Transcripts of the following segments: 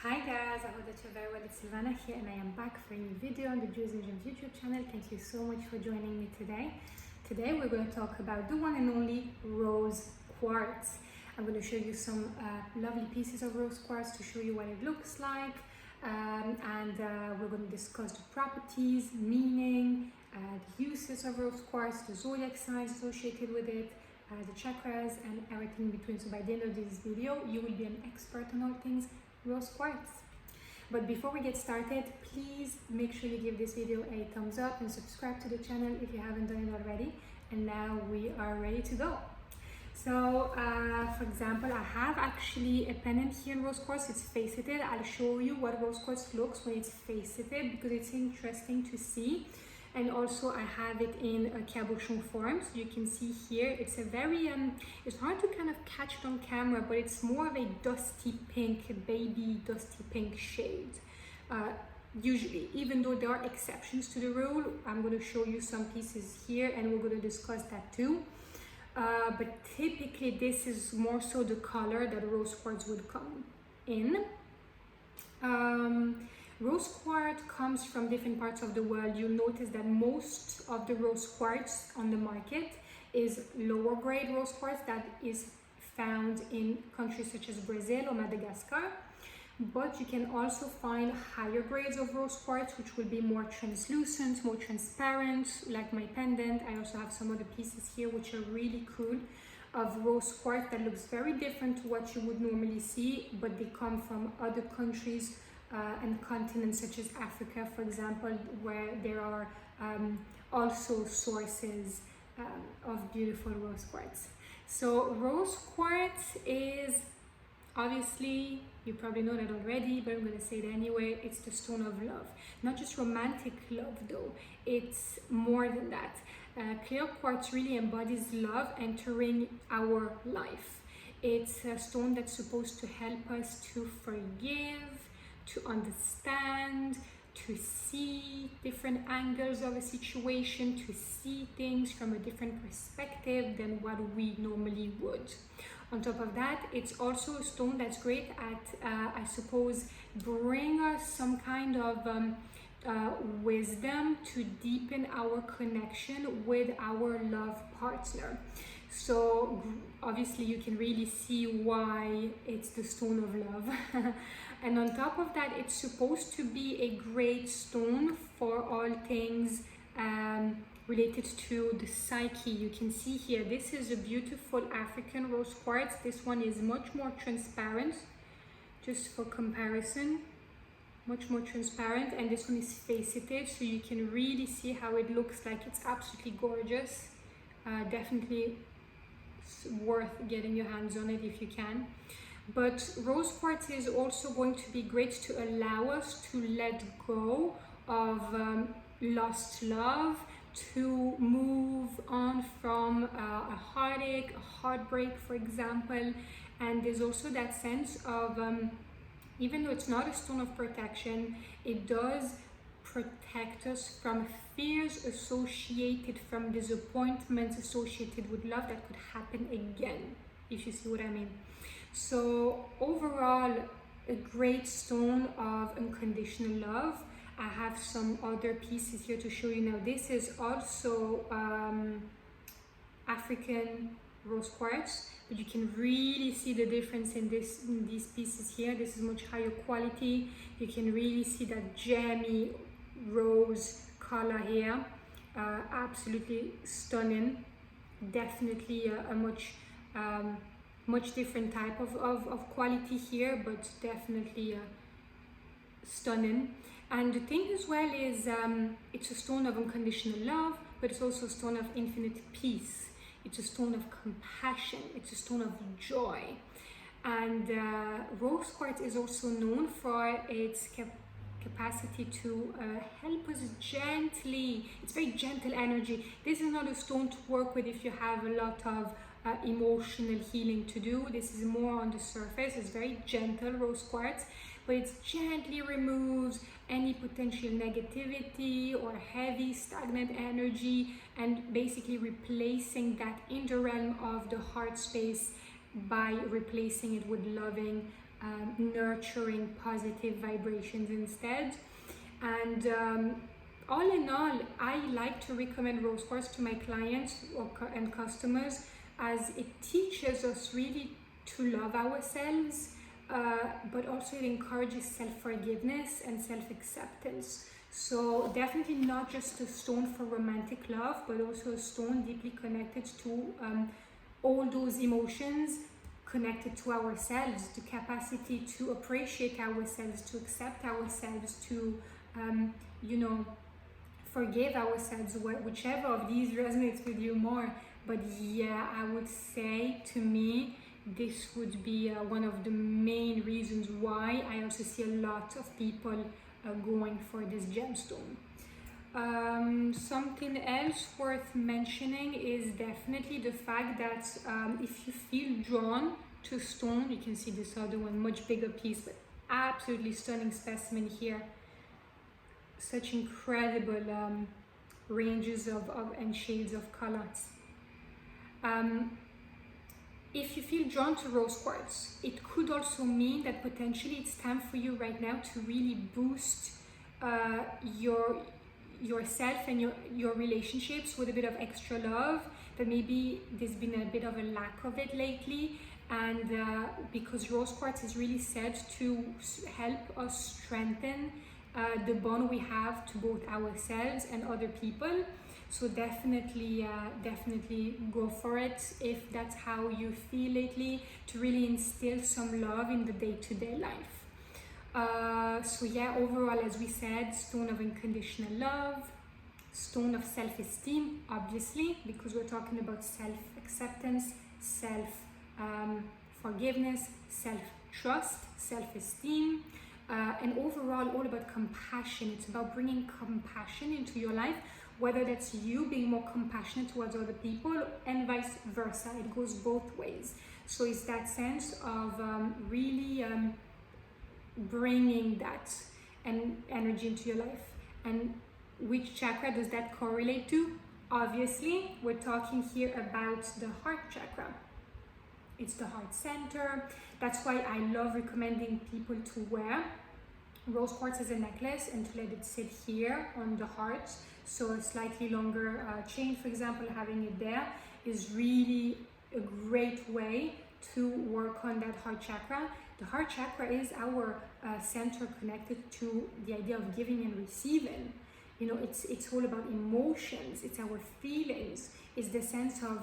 Hi guys, I hope that you're very well. It's Sylvana here and I am back for a new video on the Jewels and Gems YouTube channel. Thank you so much for joining me today. Today we're going to talk about the one and only rose quartz. I'm going to show you some lovely pieces of rose quartz to show you what it looks like, and we're going to discuss the properties, meaning, the uses of rose quartz, the zodiac signs associated with it, the chakras and everything in between. So by the end of this video you will be an expert on all things rose quartz. But before we get started, please make sure you give this video a thumbs up and subscribe to the channel if you haven't done it already. And now we are ready to go. So for example, I have actually a pendant here in rose quartz. It's faceted. I'll show you what rose quartz looks when it's faceted because it's interesting to see. And also I have it in a cabochon form, so you can see here it's a very it's hard to kind of catch it on camera, but it's more of a dusty pink, baby dusty pink shade usually, even though there are exceptions to the rule. I'm going to show you some pieces here and we're going to discuss that too, but typically this is more so the color that rose quartz would come in. Rose quartz comes from different parts of the world. You'll notice that most of the rose quartz on the market is lower grade rose quartz that is found in countries such as Brazil or Madagascar. But you can also find higher grades of rose quartz which will be more translucent, more transparent, like my pendant. I also have some other pieces here which are really cool of rose quartz that looks very different to what you would normally see, but they come from other countries and continents such as Africa, for example, where there are also sources of beautiful rose quartz. So rose quartz is, obviously, you probably know that already, but I'm going to say it anyway, it's the stone of love. Not just romantic love though, it's more than that. Clear quartz really embodies love entering our life. It's a stone that's supposed to help us to forgive, to understand, to see different angles of a situation, to see things from a different perspective than what we normally would. On top of that, it's also a stone that's great at, I suppose, bring us some kind of wisdom to deepen our connection with our love partner. So obviously you can really see why it's the stone of love. And on top of that, it's supposed to be a great stone for all things related to the psyche. You can see here, this is a beautiful African rose quartz. This one is much more transparent, just for comparison, much more transparent, and this one is faceted, so you can really see how it looks like. It's absolutely gorgeous. Definitely worth getting your hands on it if you can. But rose quartz is also going to be great to allow us to let go of lost love, to move on from a heartache, a heartbreak, for example. And there's also that sense of, even though it's not a stone of protection, it does protect us from fears associated, from disappointments associated with love that could happen again, if you see what I mean. So overall, a great stone of unconditional love. I have some other pieces here to show you now. This is also African rose quartz, but you can really see the difference in these pieces here. This is much higher quality. You can really see that jammy rose color here. Absolutely stunning. Definitely a much different type of quality here, but definitely stunning. And the thing as well is it's a stone of unconditional love, but it's also a stone of infinite peace. It's a stone of compassion. It's a stone of joy. And rose quartz is also known for its capacity to help us gently. It's very gentle energy. This is not a stone to work with if you have a lot of emotional healing to do. This is more on the surface. It's very gentle, rose quartz, but it gently removes any potential negativity or heavy stagnant energy, and basically replacing that in the realm of the heart space by replacing it with loving nurturing, positive vibrations instead. And all in all, I like to recommend rose quartz to my clients and customers, as it teaches us really to love ourselves, but also it encourages self-forgiveness and self-acceptance. So definitely not just a stone for romantic love, but also a stone deeply connected to all those emotions, connected to ourselves, the capacity to appreciate ourselves, to accept ourselves, to forgive ourselves, whichever of these resonates with you more. But yeah, I would say, to me, this would be one of the main reasons why I also see a lot of people going for this gemstone. Something else worth mentioning is definitely the fact that if you feel drawn to stone, you can see this other one, much bigger piece, but absolutely stunning specimen here. Such incredible ranges of and shades of colors. If you feel drawn to rose quartz, it could also mean that potentially it's time for you right now to really boost yourself and your relationships with a bit of extra love. That maybe there's been a bit of a lack of it lately, and because rose quartz is really said to help us strengthen the bond we have to both ourselves and other people. So definitely go for it if that's how you feel lately, to really instill some love in the day-to-day life. So yeah, overall, as we said, stone of unconditional love, stone of self-esteem, obviously, because we're talking about self-acceptance, forgiveness, self-trust, self-esteem, and overall all about compassion. It's about bringing compassion into your life, whether that's you being more compassionate towards other people and vice versa. It goes both ways. So it's that sense of really bringing that energy into your life. And which chakra does that correlate to? Obviously, we're talking here about the heart chakra. It's the heart center. That's why I love recommending people to wear rose quartz as a necklace and to let it sit here on the heart. So a slightly longer chain, for example, having it there is really a great way to work on that heart chakra. The heart chakra is our center connected to the idea of giving and receiving. You know, it's all about emotions. It's our feelings. It's the sense of,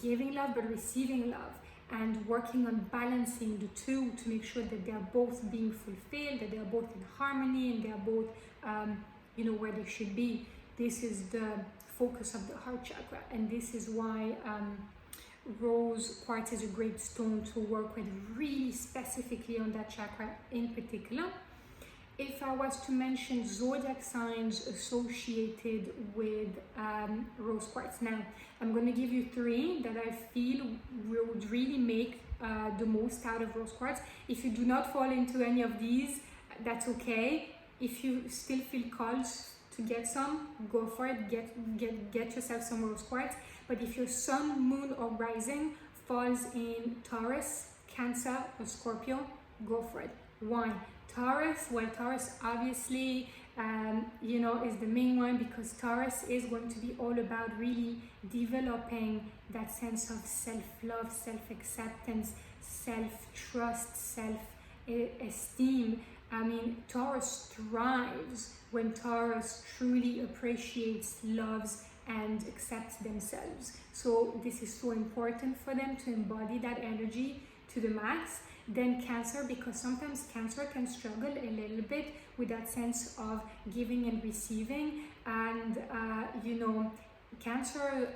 giving love but receiving love, and working on balancing the two to make sure that they're both being fulfilled, that they're both in harmony, and they're both, where they should be. This is the focus of the heart chakra, and this is why rose quartz is a great stone to work with, really specifically on that chakra in particular. If I was to mention zodiac signs associated with rose quartz, now I'm going to give you 3 that I feel would really make the most out of rose quartz. If you do not fall into any of these, that's okay. If you still feel called to get some, go for it. Get yourself some rose quartz. But if your sun, moon, or rising falls in Taurus, Cancer, or Scorpio, go for it. Why? Taurus, well, Taurus obviously, is the main one, because Taurus is going to be all about really developing that sense of self-love, self-acceptance, self-trust, self-esteem. I mean, Taurus thrives when Taurus truly appreciates, loves, and accepts themselves. So this is so important for them to embody that energy to the max. Then Cancer, because sometimes Cancer can struggle a little bit with that sense of giving and receiving, and Cancer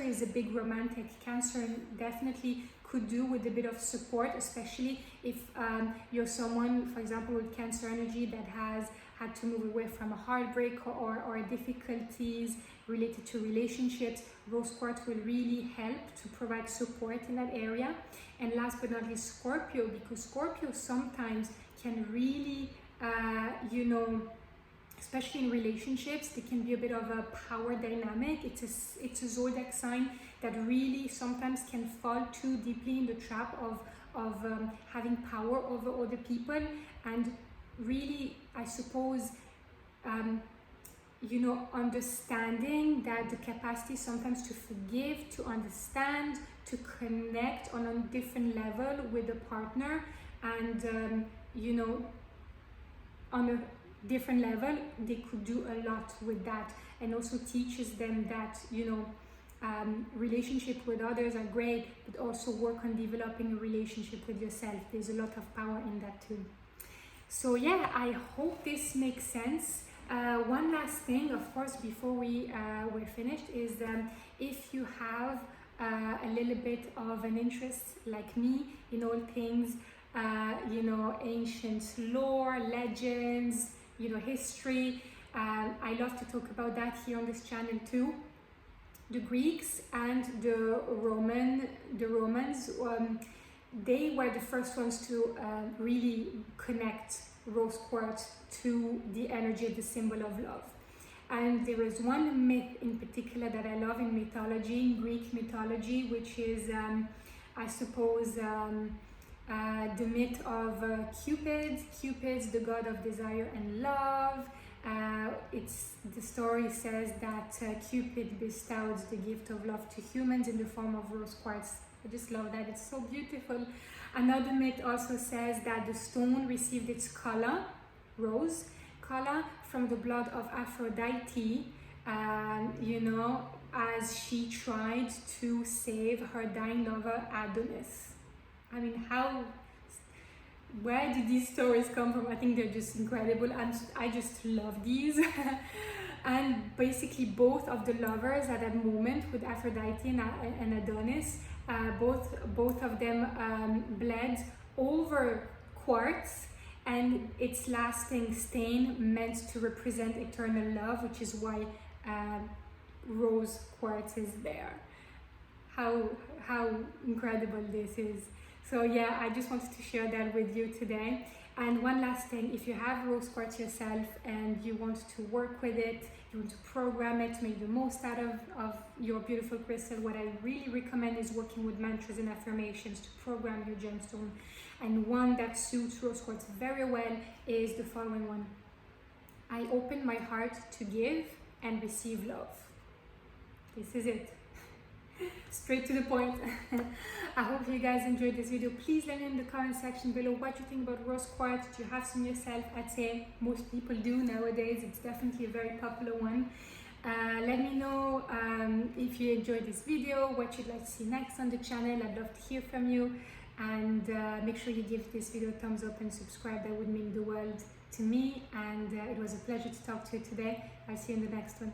is a big romantic. Cancer definitely could do with a bit of support, especially if you're someone, for example, with Cancer energy that has had to move away from a heartbreak or difficulties related to relationships. Rose quartz will really help to provide support in that area. And last but not least, Scorpio, because Scorpio sometimes can really, especially in relationships, there can be a bit of a power dynamic. It's a zodiac sign that really sometimes can fall too deeply in the trap of having power over other people, and really, I suppose, you know, understanding that the capacity sometimes to forgive, to understand, to connect on a different level with a partner, and you know, on a different level, they could do a lot with that, and also teaches them that, you know, relationship with others are great, but also work on developing a relationship with yourself. There's a lot of power in that too. So yeah, I hope this makes sense. One last thing, of course, before we're finished, is if you have a little bit of an interest like me in all things, you know, ancient lore, legends, you know, history, I love to talk about that here on this channel too. The Greeks and the Romans, they were the first ones to really connect rose quartz to the energy of the symbol of love. And there is one myth in particular that I love in mythology, in Greek mythology, which is, I suppose, the myth of Cupid. Cupid's the god of desire and love. The story says that Cupid bestowed the gift of love to humans in the form of rose quartz. I just love that, it's so beautiful. Another myth also says that the stone received its color, rose color, from the blood of Aphrodite, you know, as she tried to save her dying lover Adonis. I mean, where did these stories come from? I think they're just incredible, and I just love these. And basically both of the lovers at that moment, with Aphrodite and Adonis, both of them bled over quartz, and its lasting stain meant to represent eternal love, which is why rose quartz is there. How incredible this is. So yeah, I just wanted to share that with you today. And one last thing, if you have rose quartz yourself and you want to work with it, you want to program it to make the most out of your beautiful crystal, what I really recommend is working with mantras and affirmations to program your gemstone. And one that suits rose quartz very well is the following one: I open my heart to give and receive love. This is it. Straight to the point. I hope you guys enjoyed this video. Please let me in the comment section below what you think about rose quartz. Do you have some yourself? I'd say most people do nowadays. It's definitely a very popular one. Let me know if you enjoyed this video, what you'd like to see next on the channel. I'd love to hear from you. And make sure you give this video a thumbs up and subscribe. That would mean the world to me. And it was a pleasure to talk to you today. I'll see you in the next one.